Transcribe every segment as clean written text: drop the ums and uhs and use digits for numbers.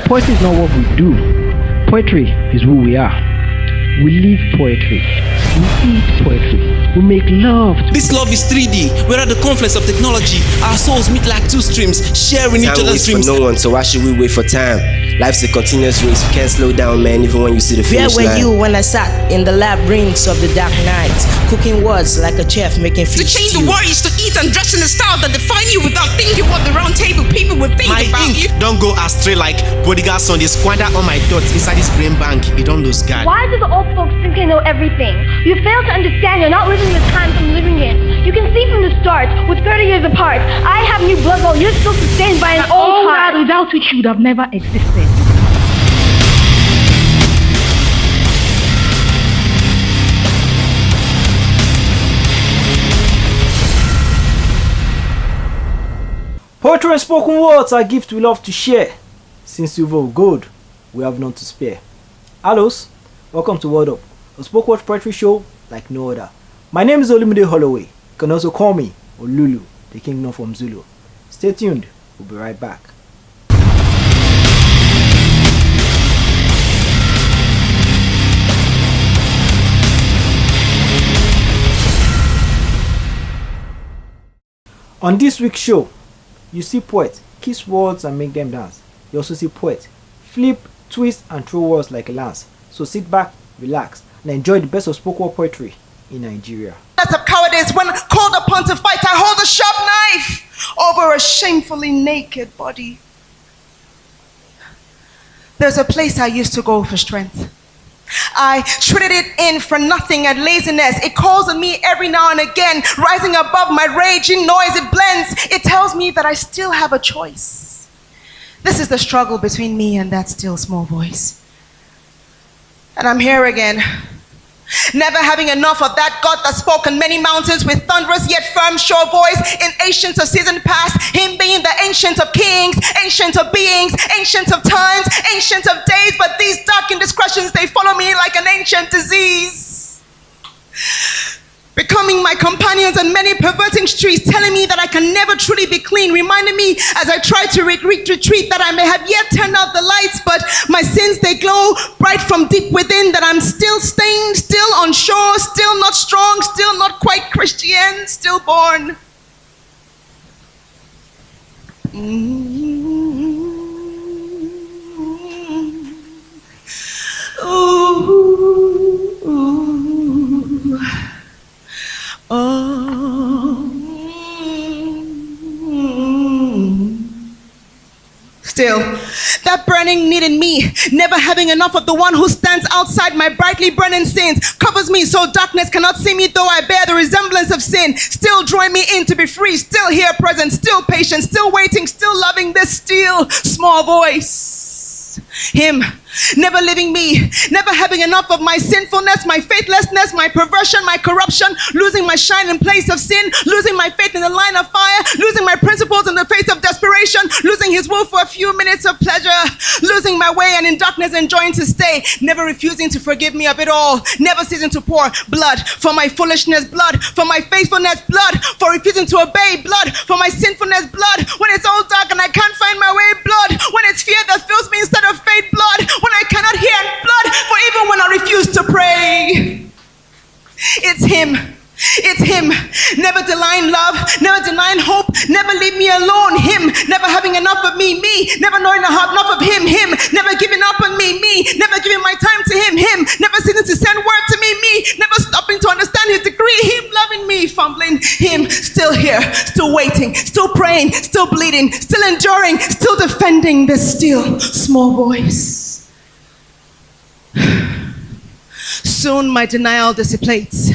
Poetry is not what we do. Poetry is who we are. We live poetry. We eat poetry. We make love. This love is 3D. We're at the confluence of technology. Our souls meet like two streams, sharing each other's dreams. For no one, so why should we wait for time? Life's a continuous race. You can't slow down, man, even when you see the finish line. Where were you when I sat in the labyrinths of the dark night, cooking words like a chef making food? To change the words, to eat and dress in a style that define you without thinking what the round table people would think my about ink you. Don't go astray like bodyguard son. They squander all my thoughts inside this brain bank. It don't lose guard. Why do the old folks think they know everything? You fail to understand you're not living the times I'm living in. You can see from the start, with 30 years apart, I have new blood while you're still sustained by an old heart. Without which you would have never existed. Poetry and spoken words are a gift we love to share. Since silver or gold, we have none to spare. Hellos, welcome to Word Up, a spoken word poetry show like no other. My name is Olumide Holloway. You can also call me Olulu, the kingdom from Zulu. Stay tuned, we'll be right back. On this week's show, you see poet kiss words and make them dance. You also see poet flip, twist and throw words like a lance. So sit back, relax and enjoy the best of spoken word poetry in Nigeria. That's of cowardice. When called upon to fight, I hold a sharp knife over a shamefully naked body. There's a place I used to go for strength. I traded it in for nothing and laziness. It calls on me every now and again, rising above my raging noise. It blends. It tells me that I still have a choice. This is the struggle between me and that still small voice. And I'm here again, never having enough of that God that spoke on many mountains with thunderous yet firm sure voice in ancients of season past, him being the ancient of kings, ancient of beings, ancient of times, ancient of days. But these dark indiscretions, they follow me like an ancient disease, becoming my companions on many perverting streets, telling me that I can never truly be clean, reminding me as I try to retreat that I may have yet turned out the lights, but my sins, they glow bright from deep within, that I'm still stained, still unsure, still not strong, still not quite Christian, still born. Still, that burning need in me, never having enough of the one who stands outside my brightly burning sins, covers me so darkness cannot see me, though I bear the resemblance of sin, still drawing me in to be free, still here present, still patient, still waiting, still loving this still small voice. Him, never leaving me, never having enough of my sinfulness, my faithlessness, my perversion, my corruption, losing my shine in place of sin, losing my faith in the line of fire, losing my principles in the face of desperation, losing his will for a few minutes of pleasure, losing my way and in darkness enjoying to stay, never refusing to forgive me of it all, never ceasing to pour blood for my foolishness, blood for my faithfulness, blood for refusing to obey, blood for my sinfulness, blood when it's all dark and I can't find my way, blood when it's fear that fills me instead of faith, blood when I cannot hear, and blood for even when I refuse to pray. It's him. It's him, never denying love, never denying hope, never leave me alone. Him, never having enough of me, never knowing I have enough of him, never giving up on me, never giving my time to him, never ceasing to send word to me, never stopping to understand his degree, him loving me, fumbling, him still here, still waiting, still praying, still bleeding, still enduring, still defending this still small voice. Soon my denial dissipates.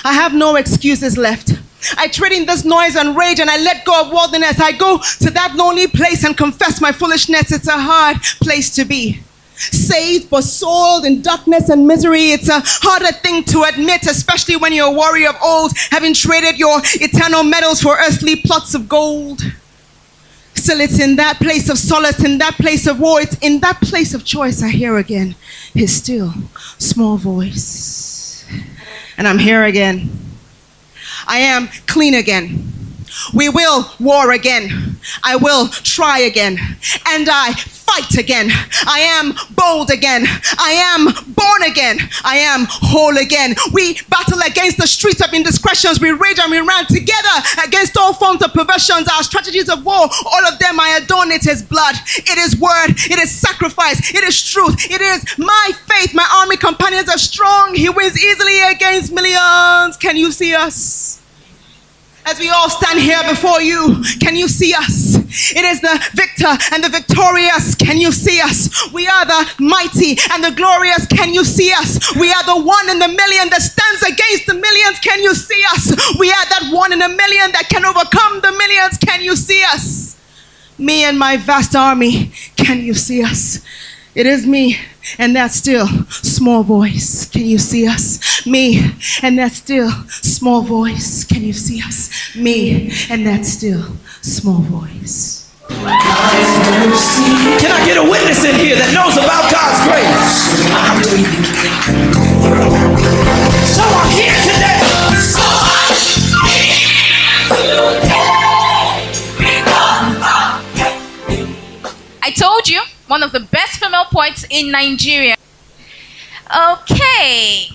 I have no excuses left. I trade in this noise and rage and I let go of worldliness. I go to that lonely place and confess my foolishness. It's a hard place to be. Saved but soiled in darkness and misery. It's a harder thing to admit, especially when you're a warrior of old, having traded your eternal metals for earthly plots of gold. Still, it's in that place of solace, in that place of war, it's in that place of choice I hear again his still small voice. And I'm here again. I am clean again. We will war again. I will try again. And I fight fight again. I am bold again. I am born again. I am whole again. We battle against the streets of indiscretions. We rage and we run together against all forms of perversions. Our strategies of war, all of them I adorn. It is blood. It is word. It is sacrifice. It is truth. It is my faith. My army companions are strong. He wins easily against millions. Can you see us? As we all stand here before you, can you see us? It is the victor and the victorious. Can you see us? We are the mighty and the glorious. Can you see us? We are the one in the million that stands against the millions. Can you see us? We are that one in a million that can overcome the millions. Can you see us? Me and my vast army. Can you see us? It is me and that still small voice. Can you see us? Me and that still small voice. Can you see us? Me and that still small voice. Can I get a witness in here that knows about God's grace? So I'm here today. I told you, one of the best female poets in Nigeria. Okay.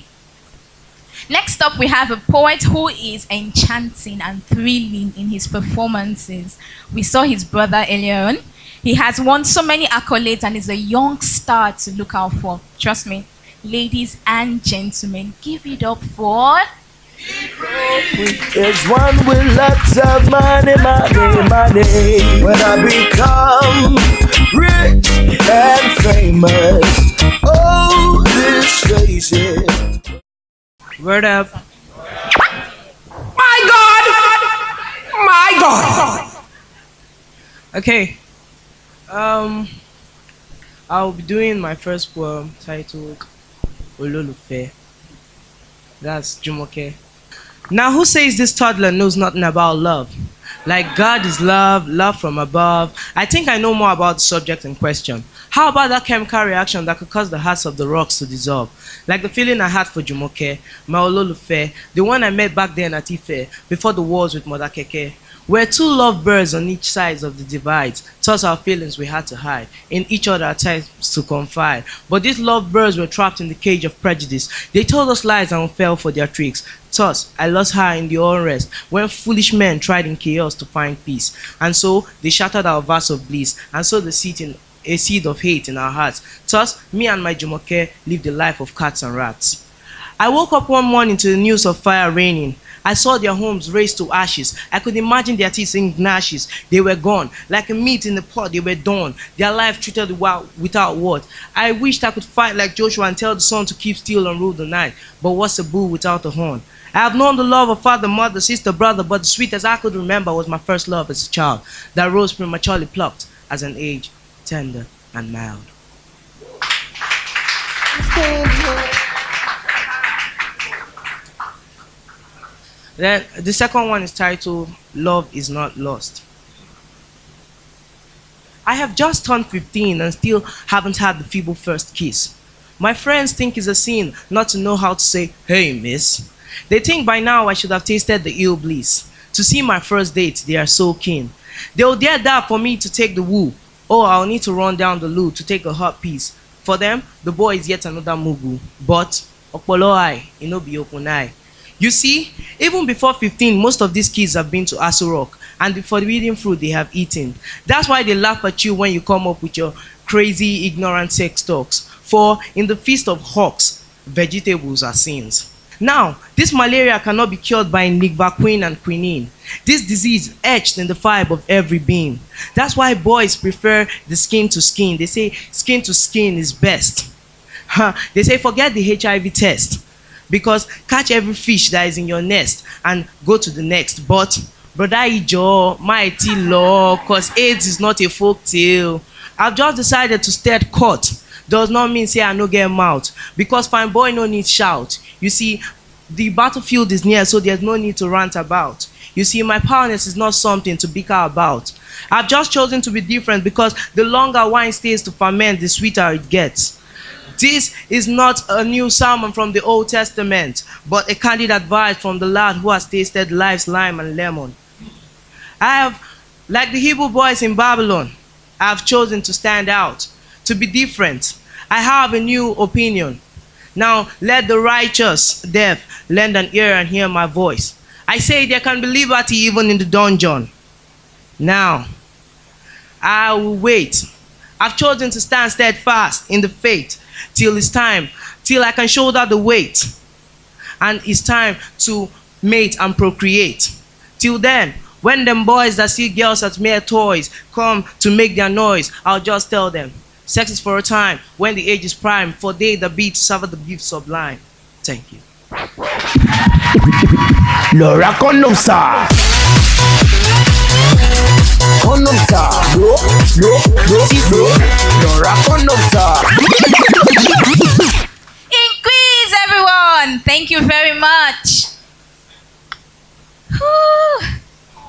Next up, we have a poet who is enchanting and thrilling in his performances. We saw his brother earlier on. He has won so many accolades and is a young star to look out for. Trust me, ladies and gentlemen, give it up for... There's one with lots of money, money, money. When I become rich and famous, oh, this crazy. Word up. My God! My God! Okay. I'll be doing my first poem titled Ololufe. That's Jumoke. Now, who says this toddler knows nothing about love? Like God is love, love from above. I think I know more about the subject in question. How about that chemical reaction that could cause the hearts of the rocks to dissolve? Like the feeling I had for Jumoke, my Ololufe, the one I met back then at Ife, before the wars with Mother Keke. We're two lovebirds on each side of the divide, taught our feelings we had to hide, in each other at times to confide. But these lovebirds were trapped in the cage of prejudice. They told us lies and fell for their tricks. Thus, I lost her in the unrest, when foolish men tried in chaos to find peace. And so, they shattered our vase of bliss, and so the a seed of hate in our hearts. Thus, me and my Jumoke lived a life of cats and rats. I woke up one morning to the news of fire raining. I saw their homes raised to ashes. I could imagine their teeth in gnashes. They were gone. Like a meat in the pot, they were done. Their life treated without what? I wished I could fight like Joshua and tell the sun to keep still and rule the night. But what's a bull without a horn? I have known the love of father, mother, sister, brother, but the sweetest I could remember was my first love as a child, that rose prematurely plucked as an age, tender and mild. Then the second one is titled Love is Not Lost. I have just turned 15 and still haven't had the feeble first kiss. My friends think it's a sin not to know how to say, hey miss. They think by now I should have tasted the ill bliss. To see my first date, they are so keen. They'll dare that for me to take the woo. Oh, I'll need to run down the loo to take a hot piece. For them, the boy is yet another mugu. But, Okpolo eye, inobi okunai. You see, even before 15, most of these kids have been to Aso Rock, and the forbidden fruit they have eaten. That's why they laugh at you when you come up with your crazy, ignorant sex talks. For in the feast of hawks, vegetables are sins. Now, this malaria cannot be cured by Nigvaquine and quinine. This disease etched in the fiber of every being. That's why boys prefer the skin to skin. They say skin to skin is best. They say forget the HIV test. Because catch every fish that is in your nest and go to the next. But, brother Ijo, mighty law, cause AIDS is not a folk tale. I've just decided to stay at court. Does not mean say I no get mouth. Because fine boy no need shout. You see, the battlefield is near, so there's no need to rant about. You see, my powerness is not something to bicker about. I've just chosen to be different because the longer wine stays to ferment, the sweeter it gets. This is not a new sermon from the Old Testament, but a candid advice from the lad who has tasted life's lime and lemon. I have, like the Hebrew boys in Babylon, I have chosen to stand out. to be different. I have a new opinion. Now let the righteous deaf lend an ear and hear my voice. I say there can be liberty even in the dungeon. Now, I will wait. I've chosen to stand steadfast in the faith till it's time, till I can shoulder the weight. And it's time to mate and procreate. Till then, when them boys that see girls as mere toys come to make their noise, I'll just tell them, sex is for a time when the age is prime, for they that be to suffer the gift sublime. Thank you. Laura Condom Star. Condom Star. Laura Condom Star. Increase, everyone. Thank you very much. Whew.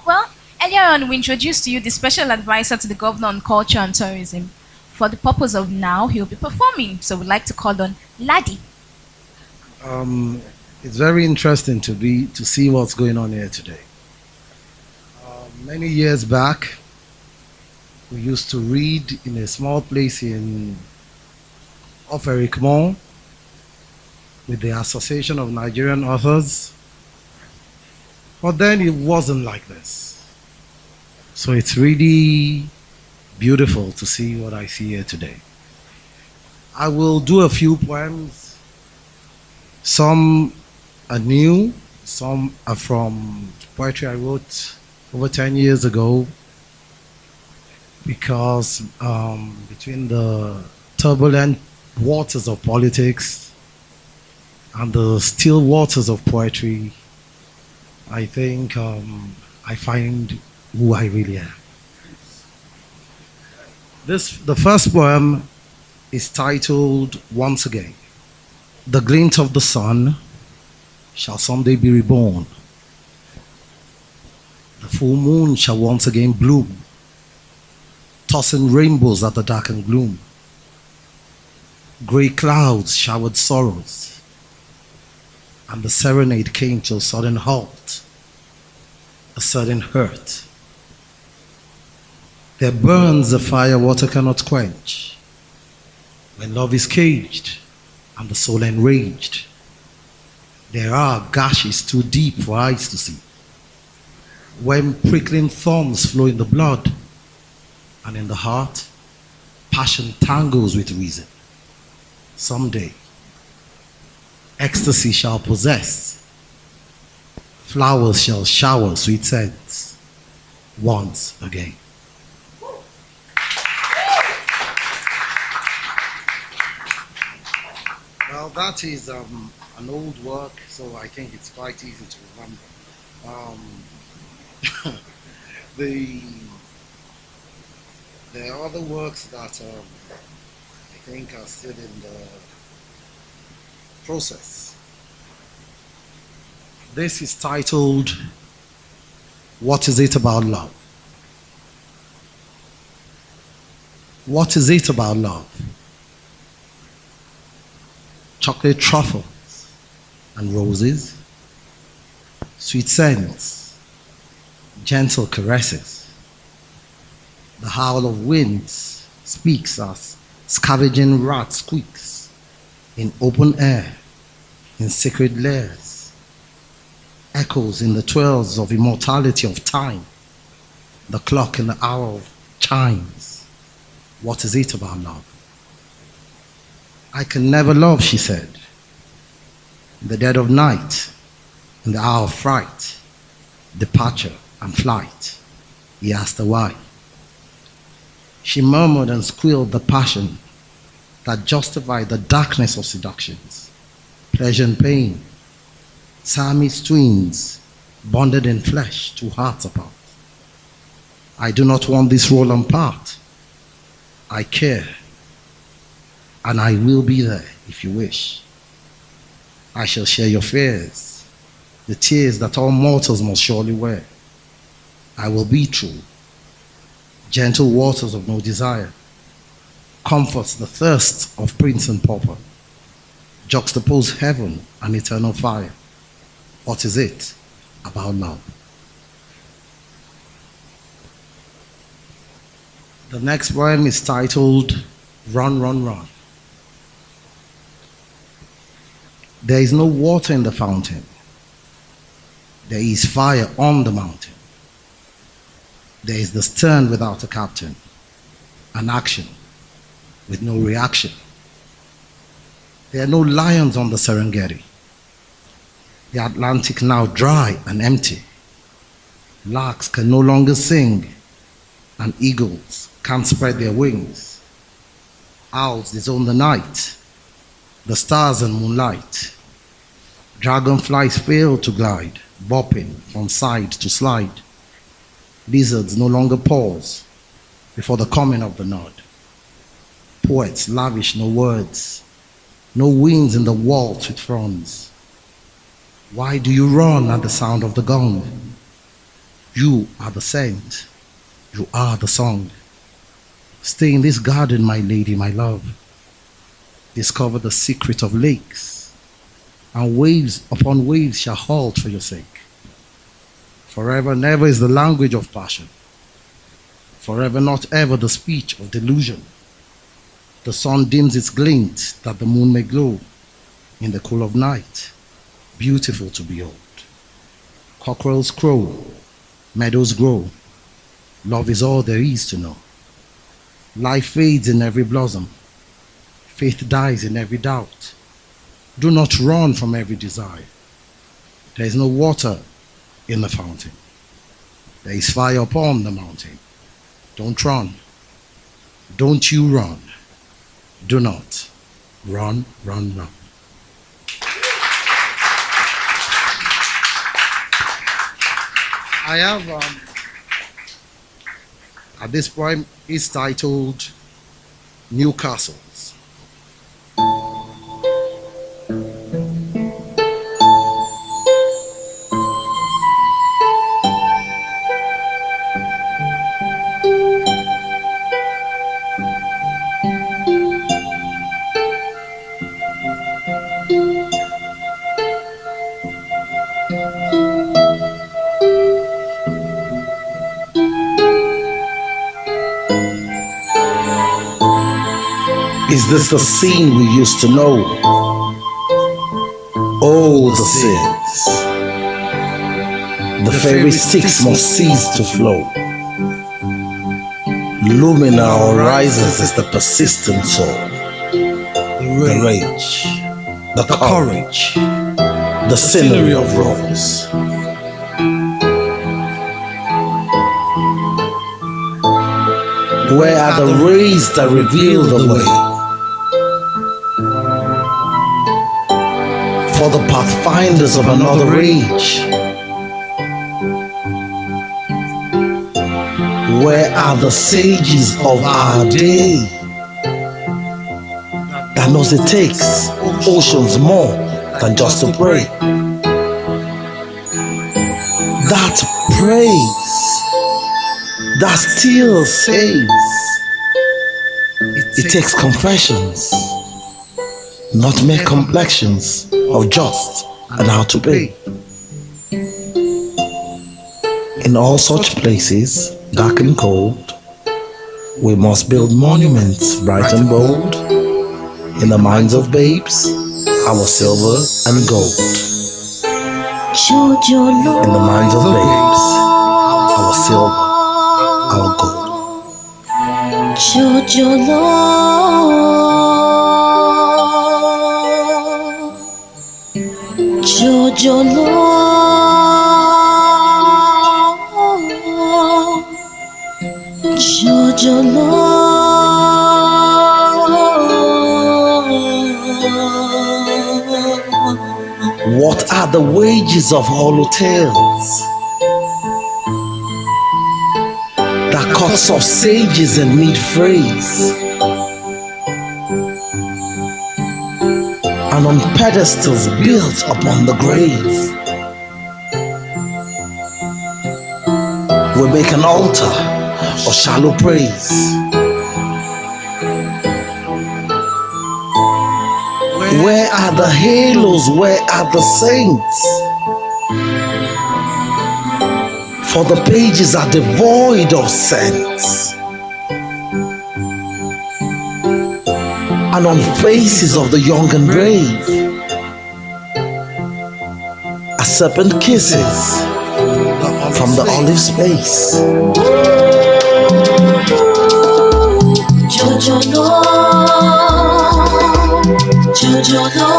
Well, earlier on we introduced to you the special advisor to the governor on culture and tourism. For the purpose of now, he'll be performing. So we'd like to call on Laddie. It's very interesting to see what's going on here today. Many years back, we used to read in a small place off Erikmont with the Association of Nigerian Authors. But then it wasn't like this. So it's really beautiful to see what I see here today. I will do a few poems. Some are new, some are from poetry I wrote over 10 years ago, because between the turbulent waters of politics and the still waters of poetry, I think I find who I really am. The first poem is titled Once Again. The glint of the sun shall someday be reborn. The full moon shall once again bloom, tossing rainbows at the darkened gloom. Grey clouds showered sorrows, and the serenade came to a sudden halt, a sudden hurt. There burns a fire water cannot quench, when love is caged and the soul enraged. There are gashes too deep for eyes to see, when prickling thorns flow in the blood, and in the heart, passion tangles with reason. Someday, ecstasy shall possess, flowers shall shower sweet scents once again. Well, that is an old work, so I think it's quite easy to remember. There are other works that I think are still in the process. This is titled, What Is It About Love? What is it about love? Chocolate truffles and roses, sweet scents, gentle caresses. The howl of winds speaks as scavenging rat squeaks in open air, in sacred lairs. Echoes in the twirls of immortality of time. The clock in the hour of chimes. What is it about love? I can never love, she said. In the dead of night, in the hour of fright, departure and flight, he asked her why. She murmured and squealed the passion that justified the darkness of seductions, pleasure and pain, Siamese twins bonded in flesh, two hearts apart. I do not want this role and part. I care, and I will be there if you wish. I shall share your fears, the tears that all mortals must surely wear. I will be true. Gentle waters of no desire comforts the thirst of prince and pauper. Juxtapose heaven and eternal fire. What is it about love? The next poem is titled Run, run, run. There is no water in the fountain. There is fire on the mountain. There is the stern without a captain, an action with no reaction. There are no lions on the Serengeti. The Atlantic now dry and empty. Larks can no longer sing, and eagles can't spread their wings. Owls disown the night, the stars and moonlight. Dragonflies fail to glide, bopping from side to slide. Lizards no longer pause before the coming of the nod. Poets lavish no words, no winds in the waltz with fronds. Why do you run at the sound of the gong? You are the scent, you are the song. Stay in this garden, my lady, my love. Discover the secret of lakes, and waves upon waves shall halt for your sake. Forever never is the language of passion. Forever not ever the speech of delusion. The sun dims its glint that the moon may glow in the cool of night, beautiful to behold. Cockerels crow, meadows grow. Love is all there is to know. Life fades in every blossom. Faith dies in every doubt. Do not run from every desire. There is no water in the fountain. There is fire upon the mountain. Don't run. Don't you run. Do not run, run, run. I have, at this point, is titled Newcastles. Is this the scene we used to know? All the sins. The fairy sticks must cease to flow. Looming our horizons is the persistent soul. The rage, the courage, the scenery of wrongs. Where are the rays that reveal the way? For the pathfinders of another age. Where are the sages of our day that knows it takes oceans more than just to pray? That praise, that still says it takes confessions, not mere complexions of just and how to pay. In all such places, dark and cold, we must build monuments bright and bold in the minds of babes, our silver and gold. In the minds of babes, our silver, our gold. Jojo What are the wages of hollow tales that cuts off sages in mid-phrase and on pedestals built upon the grave? We make an altar of shallow praise. Where are the halos? Where are the saints? For the pages are devoid of sense. and on faces of the young and brave. A serpent kisses from the olive space. Jojolo, jojolo,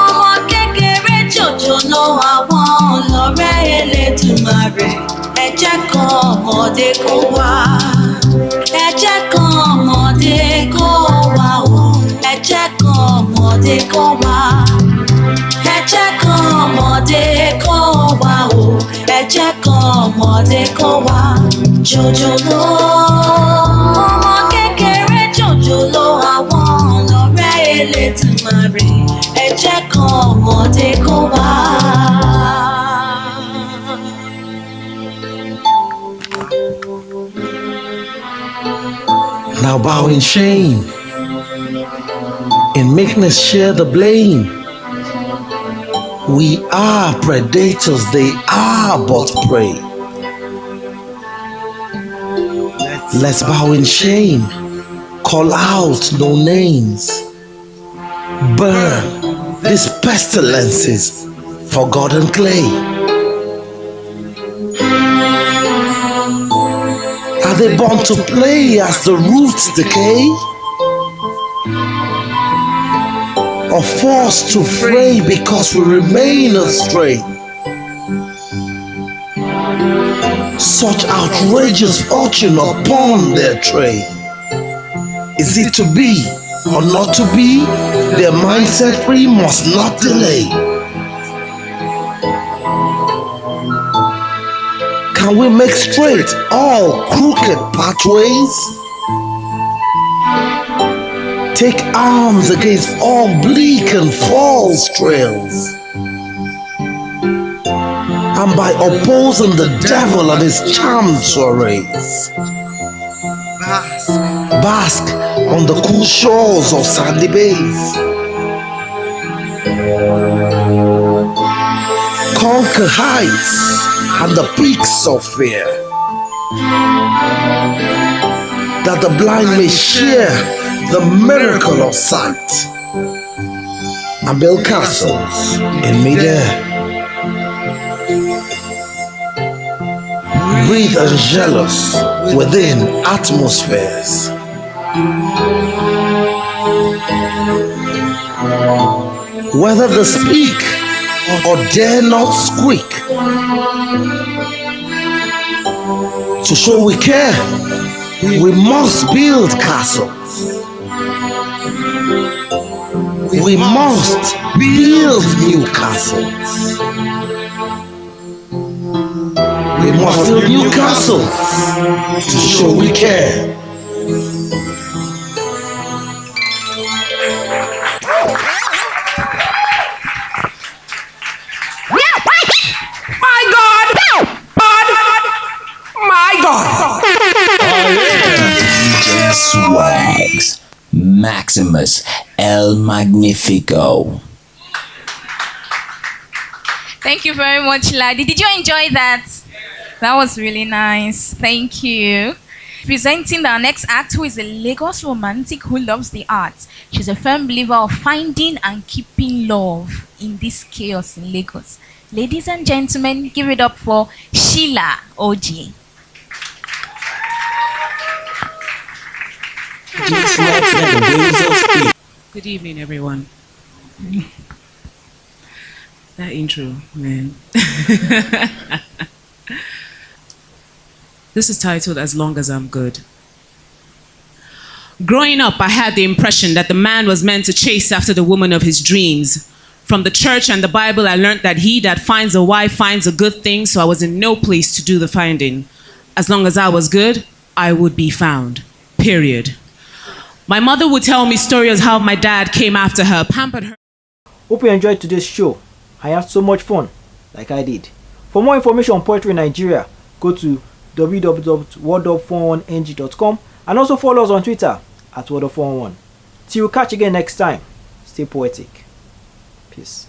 ọmọ kékeré jòjòló àwọn ọlọ́rẹ́ Elédùmarè. Ẹ jẹ́ kan ọmọdé kó wá. Ẹ jẹ́ kan ọmọdé kó wá o. Ẹ jẹ́ kan ọmọdé kó wá. Ẹ jẹ́ kan ọmọdé kó wá o. Ẹ jẹ́ kan ọmọdé kó wá. Jòjòló, ọmọ kékeré jòjòló àwọn ọlọ́rẹ́ Elédùmarè. Ẹ jẹ́ kan ọmọdé kó wá. Now bow in shame, in meekness share the blame. We are predators, they are but prey. Let's bow in shame, call out no names. Burn these pestilences, forgotten clay. Are they born to play as the roots decay? Or forced to fray because we remain astray? Such outrageous fortune upon their tray. Is it to be or not to be? Their mindset free must not delay. Can we make straight all crooked pathways? Take arms against all bleak and false trails. And by opposing the devil and his charmed soirees, bask on the cool shores of sandy bays. Conquer heights and the peaks of fear, that the blind may share the miracle of sight, and build castles in midair. Breathe angelus within atmospheres. Whether they speak or dare not squeak, to show we care, we must build castles. We must build new castles. We must build new castles to show we care. My God! My God! DJ Swags, Maximus, El Magnifico. Thank you very much, Ladi. Did you enjoy that? That was really nice. Thank you. Presenting our next act, who is a Lagos romantic who loves the arts. She's a firm believer of finding and keeping love in this chaos in Lagos. Ladies and gentlemen, give it up for Sheila Oji. Good evening, everyone. That intro, man. This is titled As Long as I'm Good. Growing up, I had the impression that the man was meant to chase after the woman of his dreams. From the church and the Bible, I learned that he that finds a wife finds a good thing, so I was in no place to do the finding. As long as I was good, I would be found. Period. My mother would tell me stories how my dad came after her, pampered her. Hope you enjoyed today's show. I had so much fun, like I did. For more information on poetry in Nigeria, go to www.wordup411ng.com and also follow us on Twitter at wordup411. Till we catch again next time, stay poetic. Peace.